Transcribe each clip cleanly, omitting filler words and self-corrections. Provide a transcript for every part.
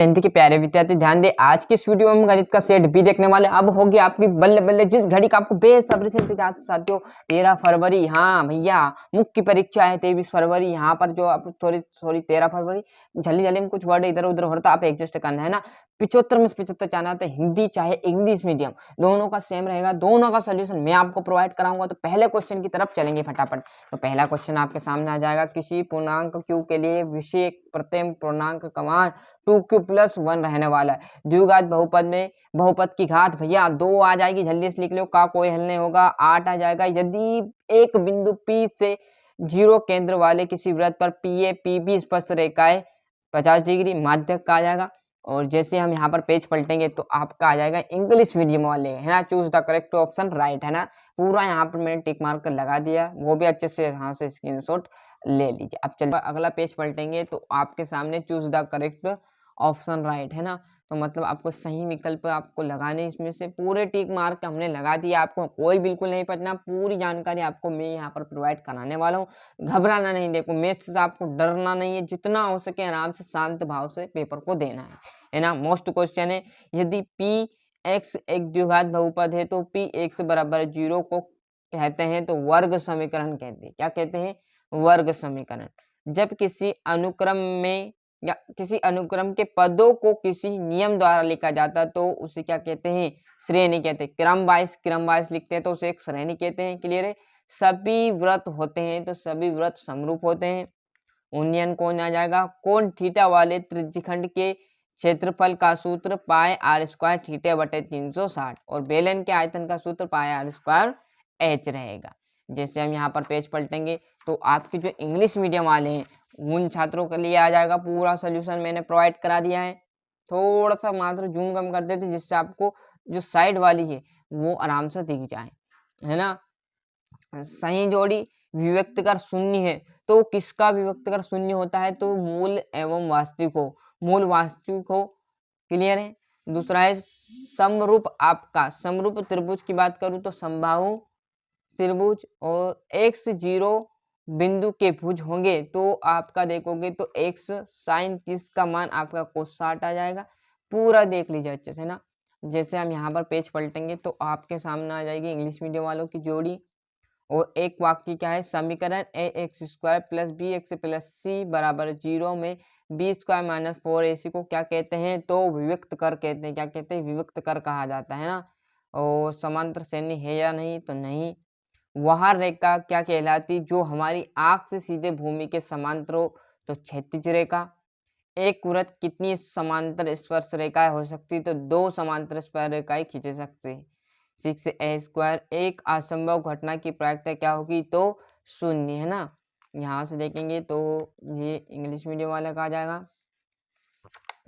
Tenth के प्यारे विद्यार्थी ध्यान दे, आज की इस वीडियो में हम गणित का सेट बी देखने वाले। अब होगी आपकी बल्ले बल्ले, जिस घड़ी का आपको बेसब्री से इंतजार था साथियों। 13 फरवरी, हाँ भैया, मुख्य परीक्षा है 23 फरवरी। यहाँ पर जो आप सॉरी 13 फरवरी, जल्दी जल्दी में कुछ वर्ड इधर उधर होता, आप एडजस्ट करना है ना। 75 में से 75 चाहना तो हिंदी चाहे इंग्लिश मीडियम, दोनों का सेम रहेगा। दोनों का सोल्यूशन मैं आपको प्रोवाइड कराऊंगा। तो पहले क्वेश्चन की तरफ चलेंगे फटाफट। तो पहला क्वेश्चन आपके सामने आ जाएगा, किसी पूर्णांक q के लिए विषय प्रत्यय पूर्णांक का मान 2q+1 रहने वाला है। द्विघात बहुपद में बहुपद की घात भैया 2 आ जाएगी, जल्दी से लिख लो, का कोई हल नहीं होगा। 8 आ जाएगा यदि एक बिंदु P से 0 केंद्र वाले किसी वृत्त पर PA PB स्पष्ट रेखाएं 50 डिग्री माध्यक का आ जाएगा। और जैसे हम यहाँ पर पेज पलटेंगे तो आपका आ जाएगा इंग्लिश मीडियम वाले, है ना। Choose the correct option right, है ना। पूरा यहाँ पर मैंने टिक मार्क लगा दिया, वो भी अच्छे से यहाँ से स्क्रीनशॉट ले लीजिए। अब चलिए अगला पेज पलटेंगे तो आपके सामने choose the correct option right, है ना। तो मतलब आपको सही विकल्प आपको लगाने, इसमें से पूरे टिक मार्क हमने लगा दिया। आपको कोई बिल्कुल नहीं पढ़ना, पूरी जानकारी आपको मैं यहाँ पर प्रोवाइड कराने वाला हूँ। घबराना नहीं, देखो मैथ्स से आपको डरना नहीं है, जितना हो सके आराम से शांत भाव से पेपर को देना है ना। मोस्ट क्वेश्चन है, यदि पी एक्स एक द्विघात बहुपद है तो पी एक्स बराबर 0 को कहते हैं तो वर्ग समीकरण कहते हैं। क्या कहते हैं? वर्ग समीकरण। जब किसी अनुक्रम में या किसी अनुक्रम के पदों को किसी नियम द्वारा लिखा जाता तो उसे क्या कहते हैं? श्रेणी कहते हैं। क्रम वाइज लिखते हैं तो उसे एक श्रेणी कहते हैं। क्लियर है? सभी व्रत होते हैं तो सभी व्रत समरूप होते हैं। यूनियन कौन आ जाएगा? कोण थीटा वाले त्रिज्यखंड के क्षेत्रफल का सूत्र पाई आर स्क्वायर थीटा बटे 360 और बेलन के आयतन का सूत्र पाई आर स्क्वायर एच रहेगा। जैसे हम यहाँ पर पेज पलटेंगे तो आपके जो इंग्लिश मीडियम वाले हैं उन छात्रों के लिए आ जाएगा पूरा सोल्यूशन मैंने प्रोवाइड करा दिया है। थोड़ा सा मात्र जूम कम कर देते जिससे आपको जो साइड वाली है वो आराम से दिख जाए, है ना। सही जोड़ी विभक्तकर शून्य है तो किसका विभक्तकर शून्य होता है? तो मूल एवं वास्तविक हो, मूल वास्तविक हो। क्लियर है? दूसरा है समरूप। आपका समरूप त्रिभुज की बात करूं तो समबाहु त्रिभुज और x0 बिंदु के भुज होंगे तो आपका देखोगे तो x sin 30 का मान आपका cos 60 आ जाएगा। पूरा देख लीजिए अच्छे से ना। जैसे हम यहाँ पर पेज पलटेंगे तो आपके सामने आ जाएगी इंग्लिश मीडियम वालों की जोड़ी। और एक वाक्य क्या है? समीकरण ax² + bx + c बराबर 0 में b² - 4ac को क्या कहते हैं? तो विविक्त कर कहते हैं। क्या कहते हैं? विविक्त कर कहा जाता है ना। और समांतर श्रेणी है या नहीं? तो नहीं। वह रेखा क्या कहलाती जो हमारी आंख से सीधे भूमि के समांतर हो? तो क्षैतिज रेखा। एक वृत्त कितनी समांतर स्पर्श रेखाएं हो सकती? तो 2 समांतर स्पर्श रेखाएं खींच सकती। 6a²। एक असंभव घटना की प्रायिकता क्या होगी? तो 0, है ना। यहाँ से देखेंगे तो ये इंग्लिश मीडियम वाला का आ जाएगा।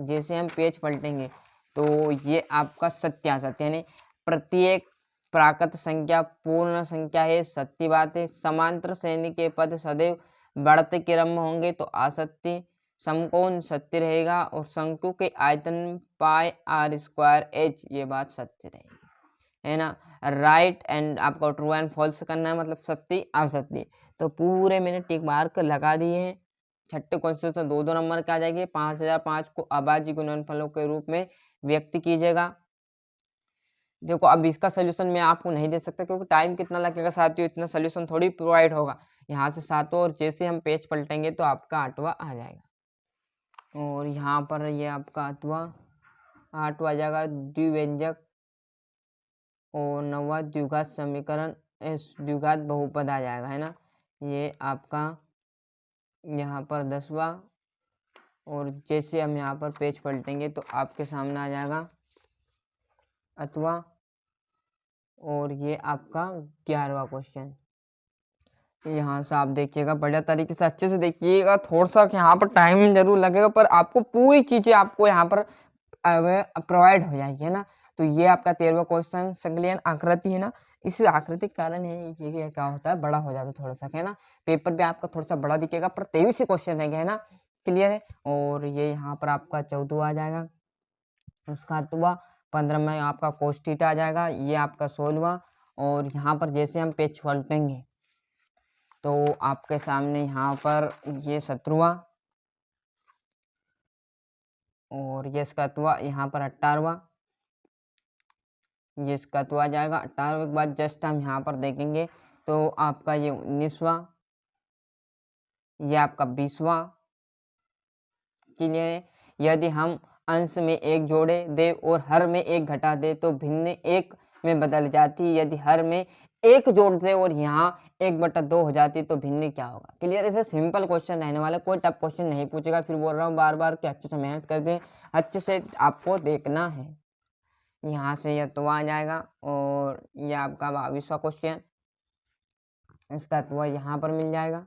जैसे हम पेज पलटेंगे तो ये आपका सत्यासत्य, यानी प्रत्येक प्राकृत संख्या पूर्ण संख्या है, सत्य बात है। समांतर श्रेणी के पद सदैव बढ़ते क्रम में होंगे तो असत्य। समकोण सत्य रहेगा और शंकु के आयतन पाई आर स्क्वायर एच, ये बात सत्य रहेगी, है ना। राइट एंड आपको ट्रू एंड फॉल्स करना है, मतलब सत्य असत्य। तो पूरे मैंने टिक मार्क लगा दिए हैं। छठे क्वेश्चन से 2-2 नंबर का आ जाएंगे। 5005 को अभाज्य गुणनफलों के रूप में व्यक्त कीजिएगा। देखो अब इसका सोल्यूशन मैं आपको नहीं दे सकता क्योंकि टाइम कितना लगेगा साथियों, इतना सोल्यूशन थोड़ी प्रोवाइड होगा। यहाँ से 7वां और जैसे हम पेज पलटेंगे तो आपका 8वां आ जाएगा। और यहाँ पर ये आपका 8वां आ जाएगा द्विव्यंजक और 9वां द्विघात समीकरण द्विघात बहुपद आ जाएगा, है ना। ये आपका यहाँ पर 10वां और जैसे हम यहाँ पर पेज पलटेंगे तो आपके सामने आ जाएगा 8वां और ये आपका 11वां क्वेश्चन। यहाँ से आप देखिएगा बढ़िया तरीके से अच्छे से देखिएगा। थोड़ा सा यहाँ पर टाइम जरूर लगेगा पर आपको पूरी चीजें आपको यहाँ पर प्रोवाइड हो जाएगी, है ना। तो ये आपका 13वां क्वेश्चन संकलन आकृति, है ना। इस आकृति के कारण है ये क्या होता है, बड़ा हो जाता है थोड़ा सा, है ना। पेपर पे आपका थोड़ा सा बड़ा दिखेगा पर 23 क्वेश्चन रहेगा, है ना। क्लियर है? और ये यहाँ पर आपका 14वां आ जाएगा। उसका 8वां 15 में आपका cos थीटा आ जाएगा। ये आपका 16वां और यहाँ पर जैसे हम पेज पलटेंगे तो आपके सामने यहाँ पर ये 17वां और ये इसका अतवा यहाँ पर 18वां, ये इसका अतवा आ जाएगा। 18वें के बाद जस्ट हम यहाँ पर देखेंगे तो आपका ये 19वां, ये आपका 20वां। क्लियर है। यदि हम अंश में एक जोड़े दे और हर में एक घटा दे तो भिन्न एक में बदल जाती है। यदि हर में एक जोड़ दे और यहाँ 1/2 हो जाती तो भिन्न क्या होगा। क्लियर। ऐसे सिंपल क्वेश्चन रहने वाला, कोई टफ क्वेश्चन नहीं पूछेगा। फिर बोल रहा हूँ बार बार कि अच्छे से मेहनत कर दें, अच्छे से आपको देखना है। यहाँ से यह तो आ जाएगा और यह आपका 22वां क्वेश्चन, इसका तो यहाँ पर मिल जाएगा।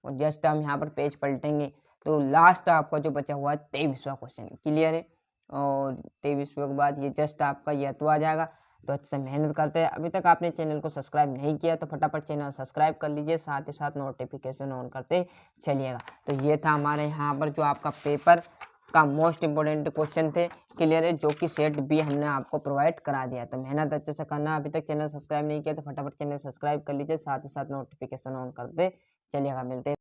और जस्ट हम यहाँ पर पेज पलटेंगे तो लास्ट आपका जो बचा हुआ है 23वां क्वेश्चन। क्लियर है। और 23वें के बाद ये जस्ट आपका ये तो आ जाएगा। तो अच्छे से मेहनत करते हैं। अभी तक आपने चैनल को सब्सक्राइब नहीं किया तो फटाफट चैनल सब्सक्राइब कर लीजिए, साथ ही साथ नोटिफिकेशन ऑन करते चलिएगा। तो ये था हमारे यहाँ पर जो आपका पेपर का मोस्ट इंपोर्टेंट क्वेश्चन थे। क्लियर है, जो कि सेट बी हमने आपको प्रोवाइड करा दिया। तो मेहनत अच्छे से करना। अभी तक चैनल सब्सक्राइब नहीं किया तो फटाफट चैनल सब्सक्राइब कर लीजिए, साथ ही साथ नोटिफिकेशन ऑन करते चलिएगा। मिलते